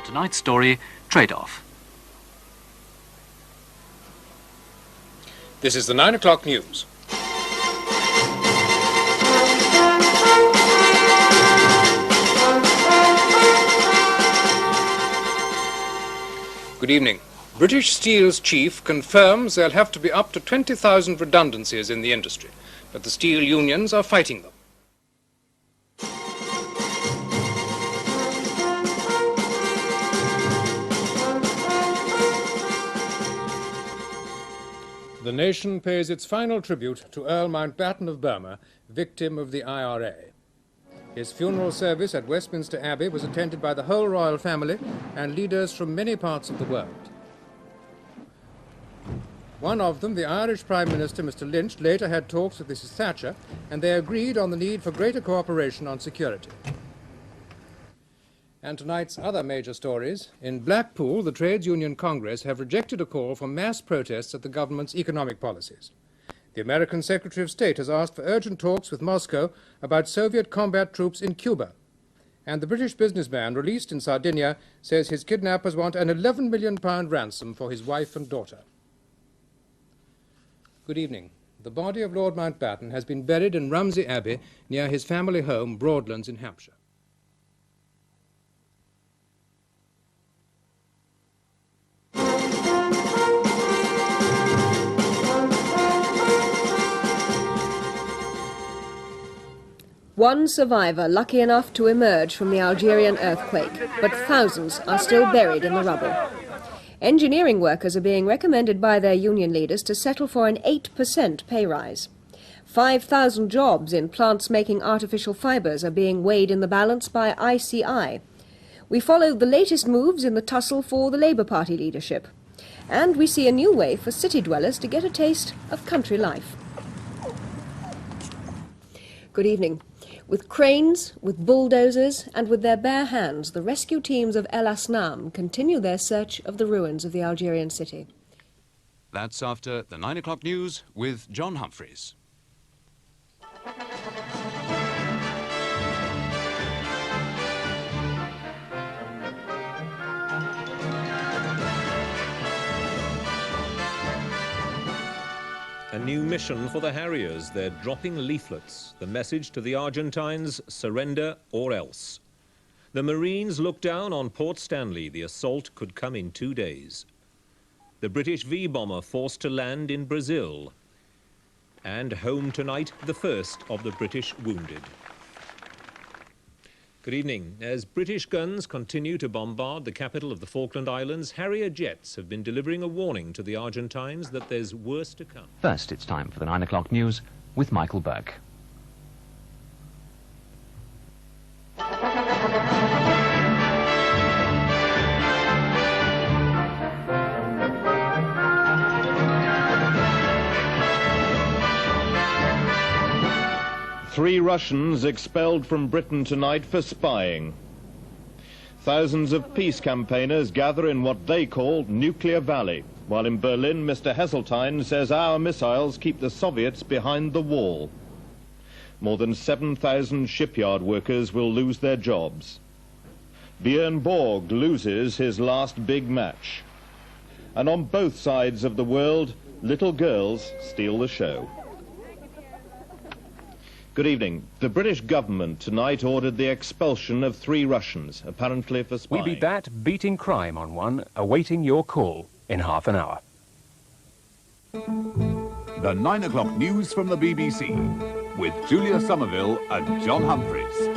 Tonight's story, trade-off. This is the 9 o'clock news. Good evening. British Steel's chief confirms there'll have to be up to 20,000 redundancies in the industry, but the steel unions are fighting them. The nation pays its final tribute to Earl Mountbatten of Burma, victim of the IRA. His funeral service at Westminster Abbey was attended by the whole royal family and leaders from many parts of the world. One of them, the Irish Prime Minister, Mr. Lynch, later had talks with Mrs. Thatcher, and they agreed on the need for greater cooperation on security. And tonight's other major stories. In Blackpool, the Trades Union Congress have rejected a call for mass protests at the government's economic policies. The American Secretary of State has asked for urgent talks with Moscow about Soviet combat troops in Cuba. And the British businessman released in Sardinia says his kidnappers want an £11 million ransom for his wife and daughter. Good evening. The body of Lord Mountbatten has been buried in Rumsey Abbey near his family home, Broadlands in Hampshire. One survivor lucky enough to emerge from the Algerian earthquake, but thousands are still buried in the rubble. Engineering workers are being recommended by their union leaders to settle for an 8% pay rise. 5,000 jobs in plants making artificial fibres are being weighed in the balance by ICI. We followed the latest moves in the tussle for the Labour Party leadership. And we see a new way for city dwellers to get a taste of country life. Good evening. With cranes, with bulldozers, and with their bare hands, the rescue teams of El Asnam continue their search of the ruins of the Algerian city. That's after the 9 o'clock news with John Humphreys. A new mission for the Harriers. They're dropping leaflets. The message to the Argentines, surrender or else. The Marines look down on Port Stanley. The assault could come in 2 days. The British V-bomber forced to land in Brazil. And home tonight, the first of the British wounded. Good evening. As British guns continue to bombard the capital of the Falkland Islands, Harrier jets have been delivering a warning to the Argentines that there's worse to come. First, it's time for the 9 o'clock news with Michael Burke. Three Russians expelled from Britain tonight for spying. Thousands of peace campaigners gather in what they call Nuclear Valley, while in Berlin, Mr. Heseltine says our missiles keep the Soviets behind the wall. More than 7,000 shipyard workers will lose their jobs. Björn Borg loses his last big match. And on both sides of the world, little girls steal the show. Good evening. The British government tonight ordered the expulsion of 3 Russians, apparently for spying. We beat that, beating crime on one, awaiting your call in half an hour. The 9 o'clock news from the BBC with Julia Somerville and John Humphreys.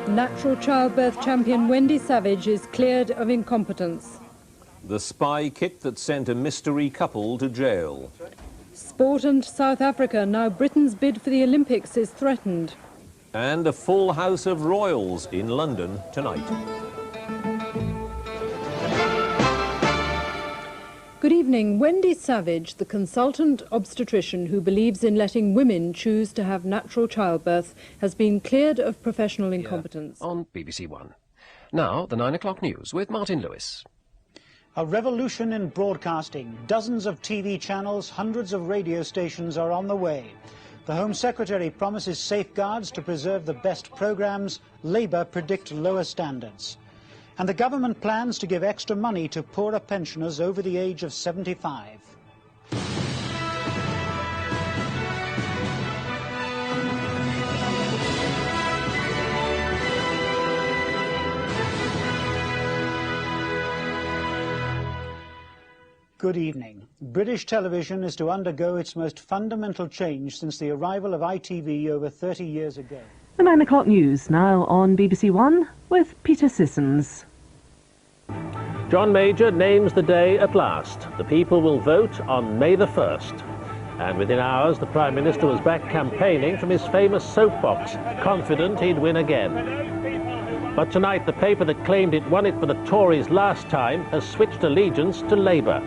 Natural childbirth champion Wendy Savage is cleared of incompetence. The spy kit that sent a mystery couple to jail. Sport and South Africa. Now Britain's bid for the Olympics is threatened. And a full house of royals in London tonight. Good evening. Wendy Savage, the consultant obstetrician who believes in letting women choose to have natural childbirth, has been cleared of professional incompetence. On BBC One. Now, the 9 o'clock news with Martin Lewis. A revolution in broadcasting. Dozens of TV channels, hundreds of radio stations are on the way. The Home Secretary promises safeguards to preserve the best programmes. Labour predict lower standards. And the government plans to give extra money to poorer pensioners over the age of 75. Good evening. British television is to undergo its most fundamental change since the arrival of ITV over 30 years ago. The 9 o'clock news now on BBC One with Peter Sissons. John Major names the day at last. The people will vote on May the 1st. And within hours, the Prime Minister was back campaigning from his famous soapbox, confident he'd win again. But tonight, the paper that claimed it won it for the Tories last time has switched allegiance to Labour.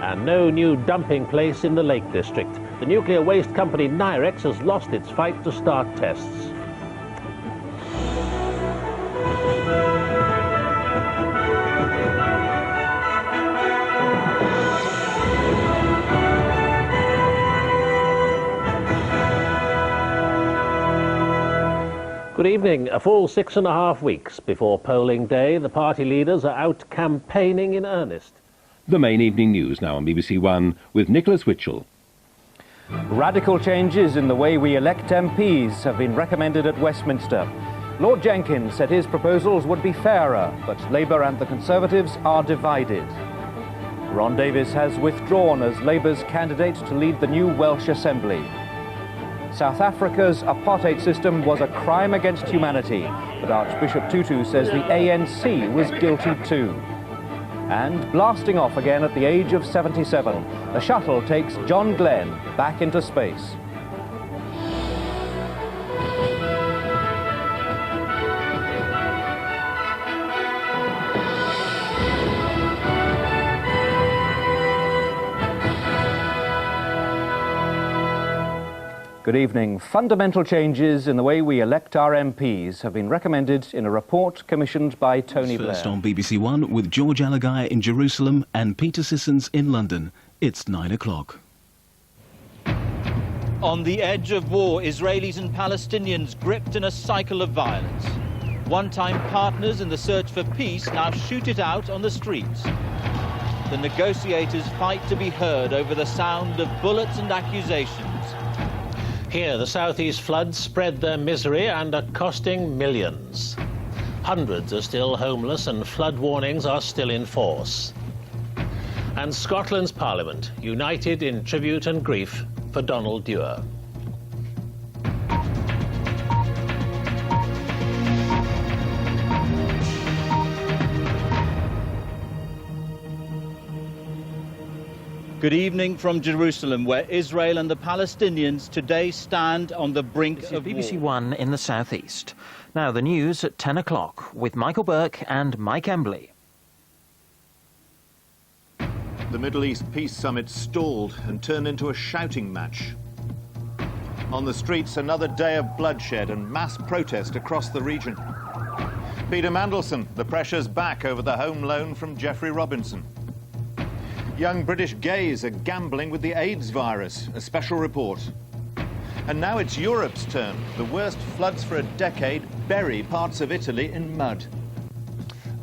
And no new dumping place in the Lake District. The nuclear waste company Nirex has lost its fight to start tests. Good evening. A full 6.5 weeks before polling day, the party leaders are out campaigning in earnest. The main evening news now on BBC One with Nicholas Witchell. Radical changes in the way we elect MPs have been recommended at Westminster. Lord Jenkins said his proposals would be fairer, but Labour and the Conservatives are divided. Ron Davies has withdrawn as Labour's candidate to lead the new Welsh Assembly. South Africa's apartheid system was a crime against humanity, but Archbishop Tutu says the ANC was guilty too. And blasting off again at the age of 77, the shuttle takes John Glenn back into space. Good evening. Fundamental changes in the way we elect our MPs have been recommended in a report commissioned by Tony Blair. First on BBC One with George Alagai in Jerusalem and Peter Sissons in London. It's 9 o'clock. On the edge of war, Israelis and Palestinians gripped in a cycle of violence. One-time partners in the search for peace now shoot it out on the streets. The negotiators fight to be heard over the sound of bullets and accusations. Here, the southeast floods spread their misery and are costing millions. Hundreds are still homeless and flood warnings are still in force. And Scotland's Parliament, united in tribute and grief for Donald Dewar. Good evening from Jerusalem, where Israel and the Palestinians today stand on the brink of war. BBC One in the southeast. Now the news at 10 o'clock with Michael Burke and Mike Embley. The Middle East Peace Summit stalled and turned into a shouting match. On the streets, another day of bloodshed and mass protest across the region. Peter Mandelson, the pressure's back over the home loan from Geoffrey Robinson. Young British gays are gambling with the AIDS virus, a special report. And now it's Europe's turn. The worst floods for a decade bury parts of Italy in mud.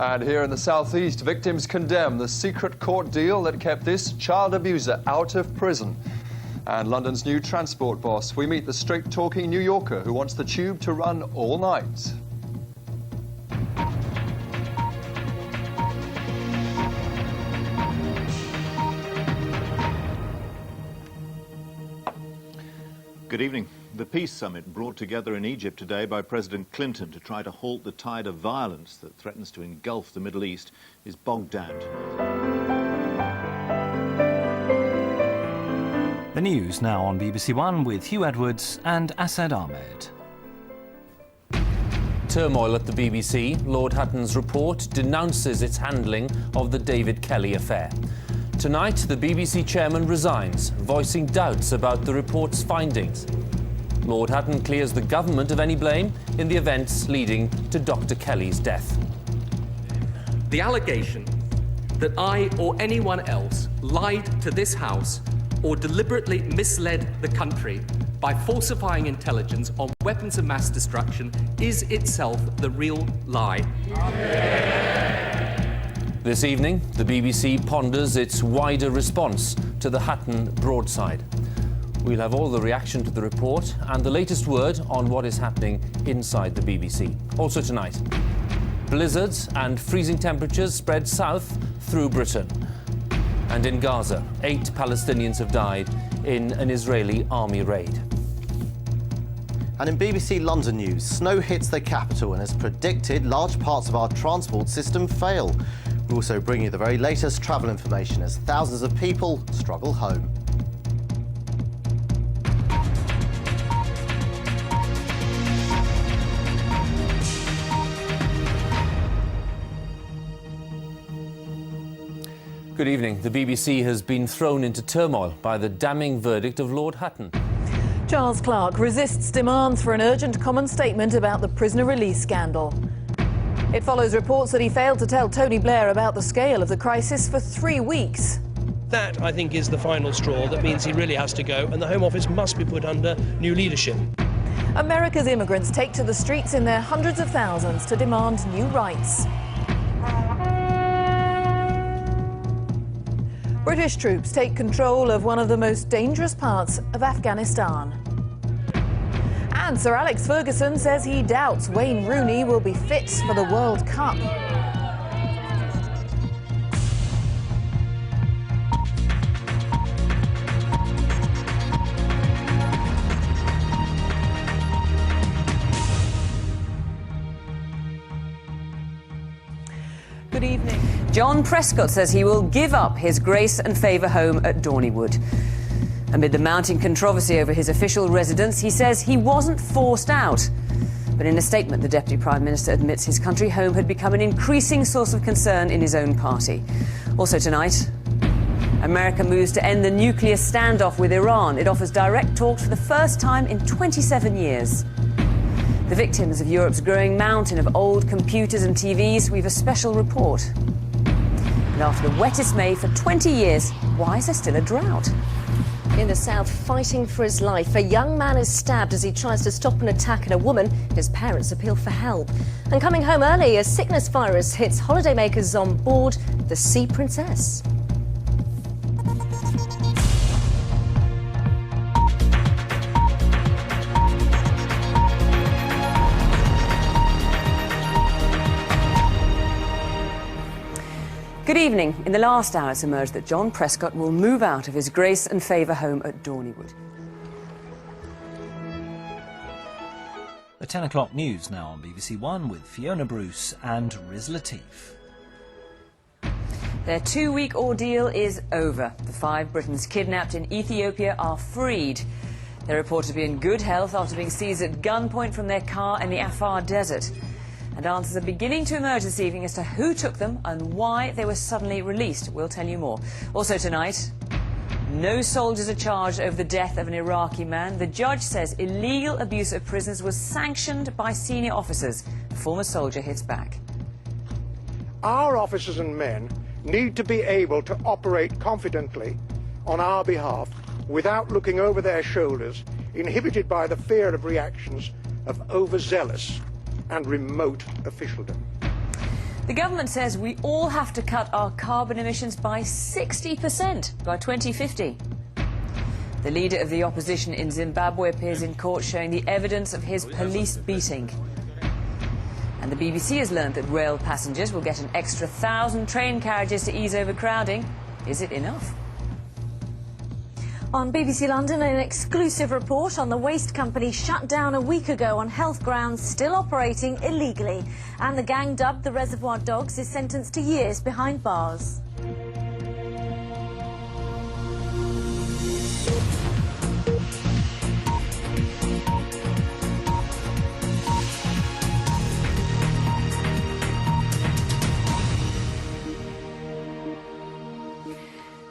And here in the southeast, victims condemn the secret court deal that kept this child abuser out of prison. And London's new transport boss, we meet the straight-talking New Yorker who wants the tube to run all night. Good evening. The Peace Summit brought together in Egypt today by President Clinton to try to halt the tide of violence that threatens to engulf the Middle East is bogged down. news now on BBC One with Hugh Edwards and Asad Ahmed. Turmoil at the BBC. Lord Hutton's report denounces its handling of the David Kelly affair. Tonight, the BBC chairman resigns, voicing doubts about the report's findings. Lord Hutton clears the government of any blame in the events leading to Dr. Kelly's death. The allegation that I or anyone else lied to this House or deliberately misled the country by falsifying intelligence on weapons of mass destruction is itself the real lie. This evening, the BBC ponders its wider response to the Hutton broadside. We'll have all the reaction to the report and the latest word on what is happening inside the BBC. Also tonight, blizzards and freezing temperatures spread south through Britain. And in Gaza, 8 Palestinians have died in an Israeli army raid. And in BBC London news, snow hits the capital and as predicted, large parts of our transport system fail. We also bring you the very latest travel information as thousands of people struggle home. Good evening. The BBC has been thrown into turmoil by the damning verdict of Lord Hutton. Charles Clarke resists demands for an urgent common statement about the prisoner release scandal. It follows reports that he failed to tell Tony Blair about the scale of the crisis for 3 weeks. That, I think, is the final straw that means he really has to go, and the Home Office must be put under new leadership. America's immigrants take to the streets in their hundreds of thousands to demand new rights. British troops take control of one of the most dangerous parts of Afghanistan. And Sir Alex Ferguson says he doubts Wayne Rooney will be fit for the World Cup. Good evening. John Prescott says he will give up his Grace and Favour home at Dorneywood. Amid the mounting controversy over his official residence, he says he wasn't forced out. But in a statement, the Deputy Prime Minister admits his country home had become an increasing source of concern in his own party. Also tonight, America moves to end the nuclear standoff with Iran. It offers direct talks for the first time in 27 years. The victims of Europe's growing mountain of old computers and TVs, we've a special report. And after the wettest May for 20 years, why is there still a drought? In the south, fighting for his life, a young man is stabbed as he tries to stop an attack on a woman. His parents appeal for help. And coming home early, a sickness virus hits holidaymakers on board the Sea Princess. Good evening. In the last hour, it's emerged that John Prescott will move out of his Grace and Favour home at Dorneywood. The 10 o'clock news now on BBC One with Fiona Bruce and Riz Latif. Their 2-week ordeal is over. The 5 Britons kidnapped in Ethiopia are freed. They're reported to be in good health after being seized at gunpoint from their car in the Afar Desert. And answers are beginning to emerge this evening as to who took them and why they were suddenly released. We'll tell you more. Also tonight, no soldiers are charged over the death of an Iraqi man. The judge says illegal abuse of prisoners was sanctioned by senior officers. A former soldier hits back. Our officers and men need to be able to operate confidently on our behalf without looking over their shoulders, inhibited by the fear of reactions of overzealous and remote officialdom. The government says we all have to cut our carbon emissions by 60% by 2050. The leader of the opposition in Zimbabwe appears in court showing the evidence of his police beating. And the BBC has learned that rail passengers will get an extra 1,000 train carriages to ease overcrowding. Is it enough? On BBC London, an exclusive report on the waste company shut down a week ago on health grounds, still operating illegally. And the gang dubbed the Reservoir Dogs is sentenced to years behind bars.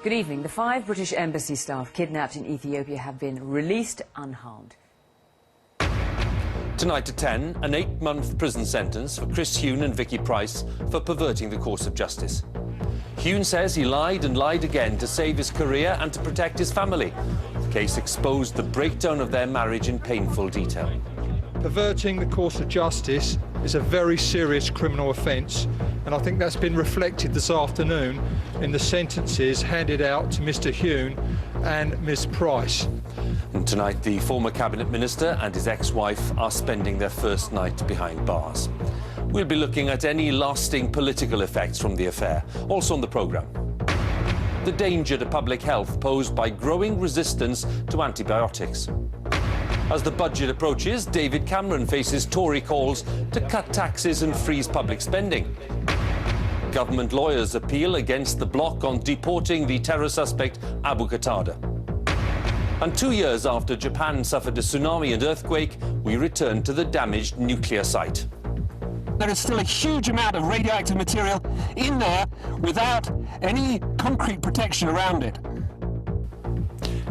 Good evening. The 5 British embassy staff kidnapped in Ethiopia have been released unharmed. Tonight at 10, an 8-month prison sentence for Chris Huhne and Vicky Price for perverting the course of justice. Huhne says he lied and lied again to save his career and to protect his family. The case exposed the breakdown of their marriage in painful detail. Perverting the course of justice is a very serious criminal offence, and I think that's been reflected this afternoon in the sentences handed out to Mr Huhne and Ms Price. And tonight, the former Cabinet Minister and his ex-wife are spending their first night behind bars. We'll be looking at any lasting political effects from the affair, also on the programme. The danger to public health posed by growing resistance to antibiotics. As the budget approaches, David Cameron faces Tory calls to cut taxes and freeze public spending. Government lawyers appeal against the bloc on deporting the terror suspect Abu Qatada. And 2 years after Japan suffered a tsunami and earthquake, we return to the damaged nuclear site. There is still a huge amount of radioactive material in there without any concrete protection around it.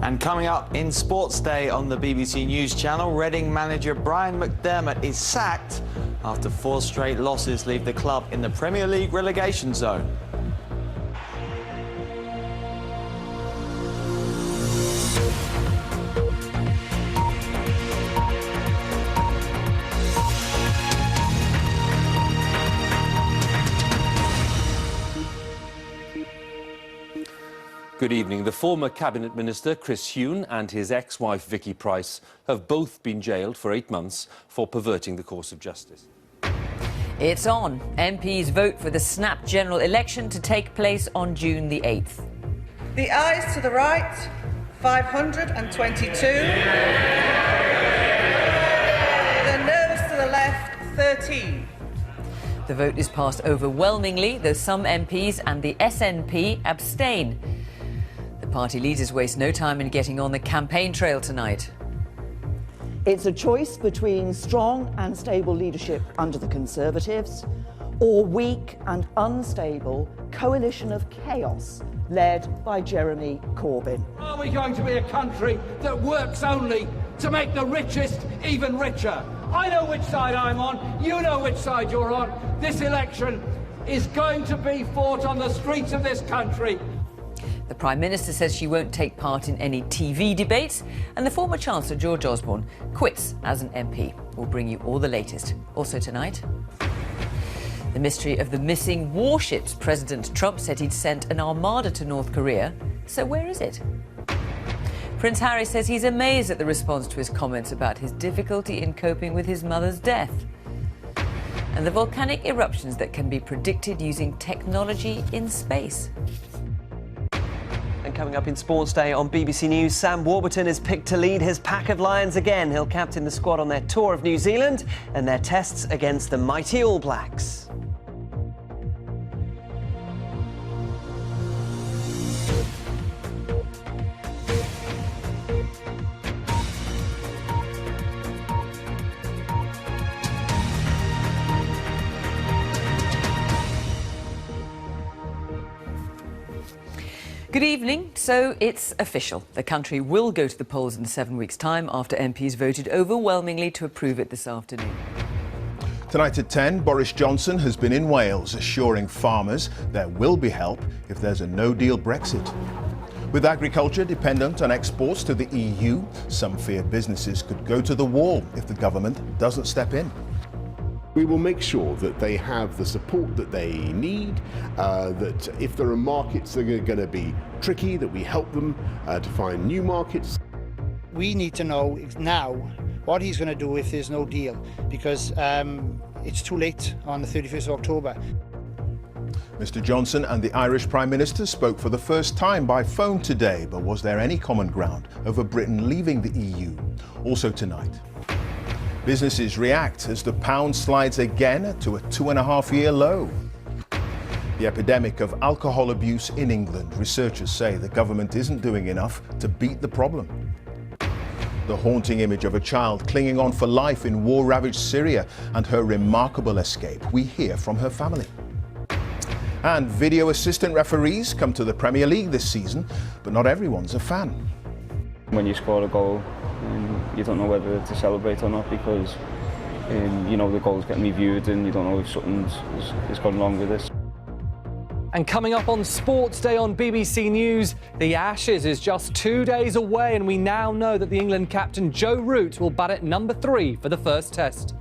And coming up in Sports Day on the BBC News Channel, Reading manager Brian McDermott is sacked after 4 straight losses leave the club in the Premier League relegation zone. Good evening. The former Cabinet Minister, Chris Huhne, and his ex-wife, Vicky Price, have both been jailed for 8 months for perverting the course of justice. It's on. MPs vote for the snap general election to take place on June the 8th. The ayes to the right, 522. The noes to the left, 13. The vote is passed overwhelmingly, though some MPs and the SNP abstain. The party leaders waste no time in getting on the campaign trail tonight. It's a choice between strong and stable leadership under the Conservatives or weak and unstable coalition of chaos led by Jeremy Corbyn. Are we going to be a country that works only to make the richest even richer? I know which side I'm on, you know which side you're on. This election is going to be fought on the streets of this country. The Prime Minister says she won't take part in any TV debates, and the former Chancellor George Osborne quits as an MP. We'll bring you all the latest. Also tonight, the mystery of the missing warships. President Trump said he'd sent an armada to North Korea. So where is it? Prince Harry says he's amazed at the response to his comments about his difficulty in coping with his mother's death. And the volcanic eruptions that can be predicted using technology in space. And coming up in Sports Day on BBC News, Sam Warburton is picked to lead his pack of Lions again. He'll captain the squad on their tour of New Zealand and their tests against the mighty All Blacks. Good evening. So it's official. The country will go to the polls in 7 weeks' time after MPs voted overwhelmingly to approve it this afternoon. Tonight at 10, Boris Johnson has been in Wales assuring farmers there will be help if there's a no-deal Brexit. With agriculture dependent on exports to the EU, some fear businesses could go to the wall if the government doesn't step in. We will make sure that they have the support that they need, that if there are markets that are going to be tricky, that we help them to find new markets. We need to know now what he's going to do if there's no deal, because it's too late on the 31st of October. Mr Johnson and the Irish Prime Minister spoke for the first time by phone today, but was there any common ground over Britain leaving the EU? Also tonight. Businesses react as the pound slides again to a 2.5-year low. The epidemic of alcohol abuse in England. Researchers say the government isn't doing enough to beat the problem. The haunting image of a child clinging on for life in war-ravaged Syria and her remarkable escape. We hear from her family. And video assistant referees come to the Premier League this season, but not everyone's a fan. When you score a goal, you don't know whether to celebrate or not because you know the goal's getting reviewed and you don't know if something's gone wrong with this. And coming up on Sports Day on BBC News, the Ashes is just 2 days away and we now know that the England captain Joe Root will bat at number 3 for the first test.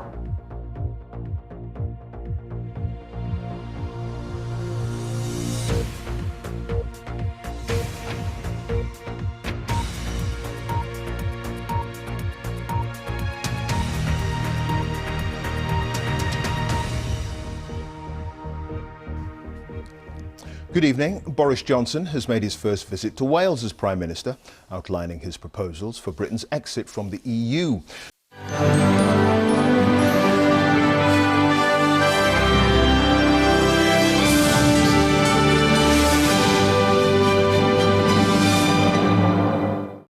Good evening. Boris Johnson has made his first visit to Wales as Prime Minister, outlining his proposals for Britain's exit from the EU.